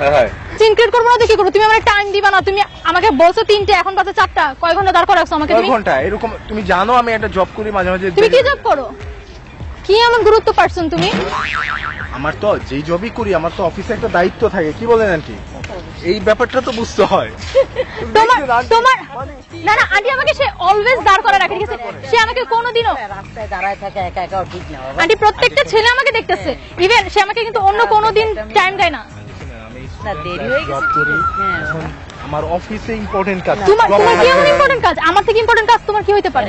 হ্যাঁ সিনক্রেট করবো না তো কি করবো? তুমি আমার টাইম দিবা না? তুমি আমাকে বলছো 3টে, এখন বাজে 4টা, কয় ঘন্টা দাঁড় করে রাখছো আমাকে কয় তুমি? ঘন্টা এরকম? তুমি জানো আমি একটা জব করি, মাঝে মাঝে তুমি কি জব করো? কি এমন গুরুত্ব পারছো তুমি? আমার তো যেই জবই করি আমার তো অফিসে একটা দায়িত্ব থাকে, কি বলেন আন্টি? এই ব্যাপারটা তো বুঝতে হয়। তোমার তোমার না না আন্টি আমাকে সে অলওয়েজ দাঁড় করে রাখে, ঠিক আছে? সে আমাকে কোনোদিনও রাস্তায় দাঁড়ায় থাকে একা একাও ঠিক না বাবা। আন্টি প্রত্যেকটা ছেলে আমাকে দেখতেছে, ইভেন সে আমাকে কিন্তু অন্য কোনোদিন টাইম দেয় না। না দেরি হয়ে জব গেছে করি, হ্যাঁ এখন আমার অফিসে ইম্পর্টেন্ট কাজ। তোমার তোমার কি এমন ইম্পর্টেন্ট কাজ? আমার থেকে ইম্পর্টেন্ট কাজ তোমার কি হইতে পারে?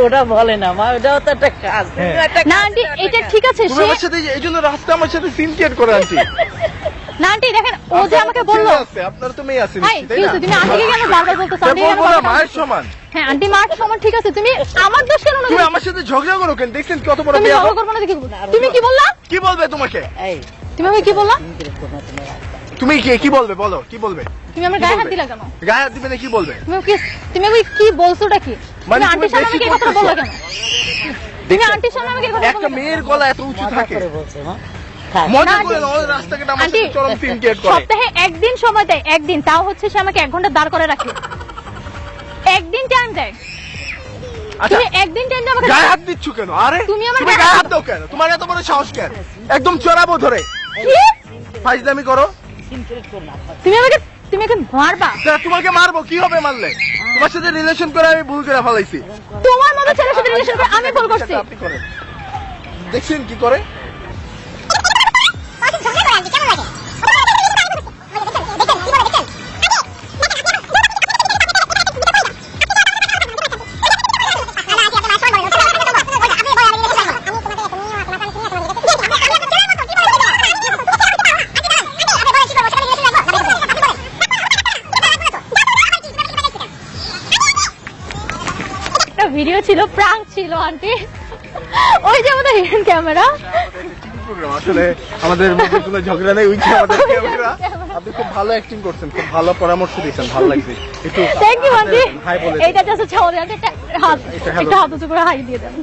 ওটা বলে না মা, ওটাও তো একটা কাজ। তুমিও একটা না কাজ আন্টি করো, এটা একটা ঠিক আছে, তুমি সে আমার সাথে এই জন্য রাস্তা আমার সাথে সিন ক্রিয়েট করে আন্টি। না আন্টি দেখেন ও যে আমাকে বললো, আপনার তো মেয়ে আছে হাই নিশ্চয়ই, তাই কি না? হয়েছে? তুমি আন্টিকে কেন বারবার বলতেছো? সে আন্টিকে কেন বলবো না, বারবার মায়ের বলতেছো? সমান। হ্যাঁ আন্টি মার সমান, ঠিক আছে? তুমি আমার দোষ কেন তুমি নেবে? আমার সাথে ঝগড়া করো কেন? দেখছেন কত বড় তুমি মেয়ে? ঝগড়া করবো না দেখি? তুমি কি বললা? কি বলবে তোমাকে? এই তুমি আমাকে কি বললা? ইনক্রিজ করো না তুমি রাস্তায়। তুমি কি বলবে বলো? কি বলবে? তুমি আমার গায়ে হাত দিলা কেন? গায়ে হাত দিবে না, কি বলবে? তুমি আমাকে কি বলছোটা কি? মানে তুমি তুমি আন্টির সামনে বেশি আমাকে এই কথাটা করতেছো। বললা কেন? তুমি আন্টির সামনে আমাকে এই কথাটা একটা বললা কেন? মেয়ের গলা এত উঁচু মজা থাকে? করে বলছে মা। থাক। মজা না, করে না, ওই রাস্তাঘাটে আমার আন্টি সাথে চরম সিন ক্রিয়েট করে। সপ্তাহে একদিন সময় দেয়, একদিন, তাও হচ্ছে সে আমাকে 1 ঘন্টা দাঁড় করে রাখে, একদিন টাইম দেয়। আচ্ছা তুমি একদিন টাইম দিয়ে আমাকে গায়ে হাত দিচ্ছ কেন? আরে তুমি আমার তুমি গায়ে গায়ে হাত হাত দাও কেন? তোমার এত বড় সাহস কেন? একদম চড়াবো ধরে। কি? ফাইজলামি করো। ইনক্রিজ করো না। তুমি আমাকে মারবা? তা তোমাকে মারবো, কি হবে মারলে? তোমার সাথে রিলেশন করে আমি ভুল করে ফেলাইছি। তোমার মতো ছেলের সাথে রিলেশন করে আমি ভুল করছি? আপনি করেন। দেখছেন কি করে? একটা ভিডিও ছিল, প্রাঙ্ক ছিল আন্টি, ওই যে আমাদের হিডেন ক্যামেরা। প্রোগ্রাম আসলে আমাদের মধ্যে কোনো ঝগড়া নেই, উইকে আমাদের ক্যামেরা। আপনি খুব ভালো অ্যাক্টিং করছেন, খুব ভালো পরামর্শ দিয়েছেন, ভালো লাগছে। একটু থ্যাংক ইউ আন্টি। হাই বলে এইটা জাস্ট হচ্ছে আমাদের একটা হাত, এটা hello। একটা হাত উঁচু করে হাই দিয়ে দেন।